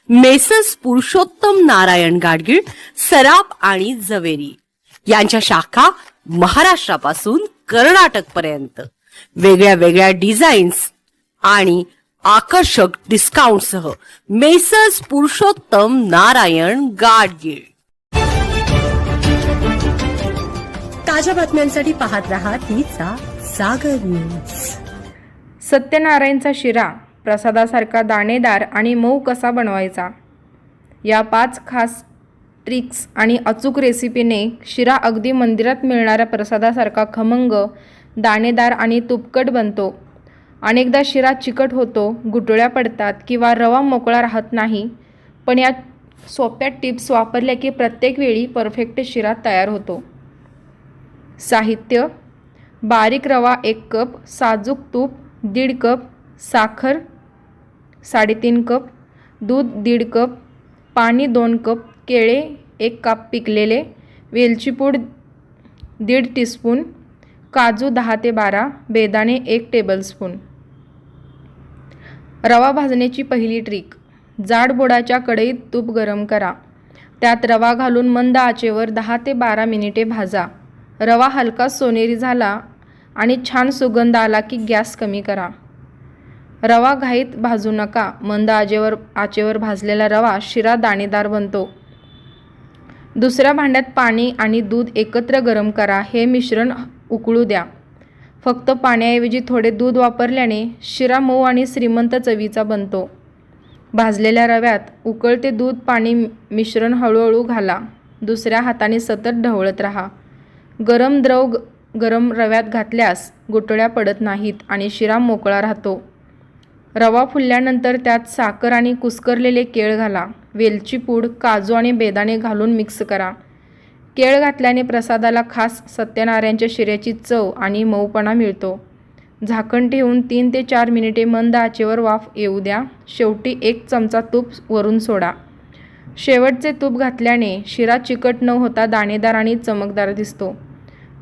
Messrs Purushottam Narayan Gadgil, सराफ आणि जवेरी यांच्या शाखा महाराष्ट्रापासून कर्नाटक पर्यंत वेगळ्या वेगळ्या डिझाईन्स आणि आकर्षक डिस्काउंटसह मेसर्स पुरुषोत्तम नारायण गाडगीळ. ताज्या बातम्यांसाठी पाहत रहा तिचा सागर न्यूज. सत्यनारायणचा शिरा प्रसादासारखा दाणेदार आणि मऊ कसा बनवायचा, या 5 खास ट्रिक्स आणि अचूक रेसिपीने शिरा अगदी मंदिरात मिळणाऱ्या प्रसादासारखा खमंग, दाणेदार आणि तुपकट बनतो. अनेकदा शिरा चिकट होतो, गुठळ्या पडतात किंवा रवा मोकळा राहत नाही, पण या सोप्या टिप्स वापरल्या की प्रत्येक वेळी परफेक्ट शिरा तयार होतो. साहित्य: बारीक रवा 1 कप, साजूक तूप 1.5 कप, साखर 3.5 कप, दूध 1.5 कप, पाणी 2 कप, केळे 1 कप पिकलेले, वेलची पूड 1.5 टीस्पून, काजू 10 ते 12, बेदाणे 1 टेबलस्पून. रवा भाजण्याची पहिली ट्रिक: जाड बुडाच्या कढईत तूप गरम करा. त्यात रवा घालून मंद आचेवर 10 ते 12 मिनिटे भाजा. रवा हलका सोनेरी झाला आणि छान सुगंध आला की गॅस कमी करा. रवा घाईत भाजू नका. मंद आचेवर भाजलेला रवा शिरा दाणेदार बनतो. दुसऱ्या भांड्यात पाणी आणि दूध एकत्र गरम करा. हे मिश्रण उकळू द्या. फक्त पाण्याऐवजी थोडे दूध वापरल्याने शिरा मऊ आणि श्रीमंत चवीचा बनतो. भाजलेल्या रव्यात उकळते दूध पाणी मिश्रण हळूहळू घाला. दुसऱ्या हाताने सतत ढवळत राहा. गरम द्रव गरम रव्यात घातल्यास गुठळ्या पडत नाहीत आणि शिरा मोकळा राहतो. रवा फुलल्यानंतर त्यात साखर आणि कुस्करलेले केळ घाला. वेलची पूड, काजू आणि बेदाणे घालून मिक्स करा. केळ घातल्याने प्रसादाला खास सत्यनारायणच्या शिऱ्याची चव आणि मऊपणा मिळतो. झाकण ठेवून 3 ते 4 मिनिटे मंद आचेवर वाफ येऊ द्या. शेवटी 1 चमचा तूप वरून सोडा. शेवटचे तूप घातल्याने शिरा चिकट न होता दाणेदार आणि चमकदार दिसतो.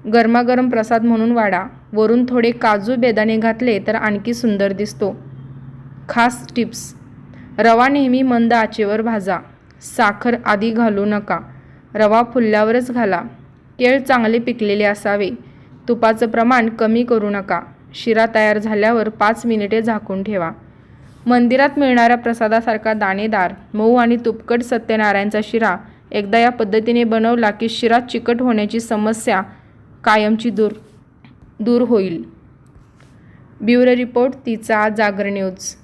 गरमागरम प्रसाद म्हणून वाढा. वरून थोडे काजू बेदाणे घातले तर आणखी सुंदर दिसतो. खास टिप्स: रवा नेहमी मंद आचेवर भाजा. साखर आधी घालू नका. रवा फुलल्यावरच घाला. केळ चांगले पिकलेले असावे. तुपाचं प्रमाण कमी करू नका. शिरा तयार झाल्यावर 5 मिनिटे झाकून ठेवा. मंदिरात मिळणाऱ्या प्रसादासारखा दाणेदार, मऊ आणि तुपकट सत्यनारायणचा शिरा एकदा या पद्धतीने बनवला की शिरा चिकट होण्याची समस्या कायमची दूर होईल. ब्युरो रिपोर्ट, तिचा जागर न्यूज.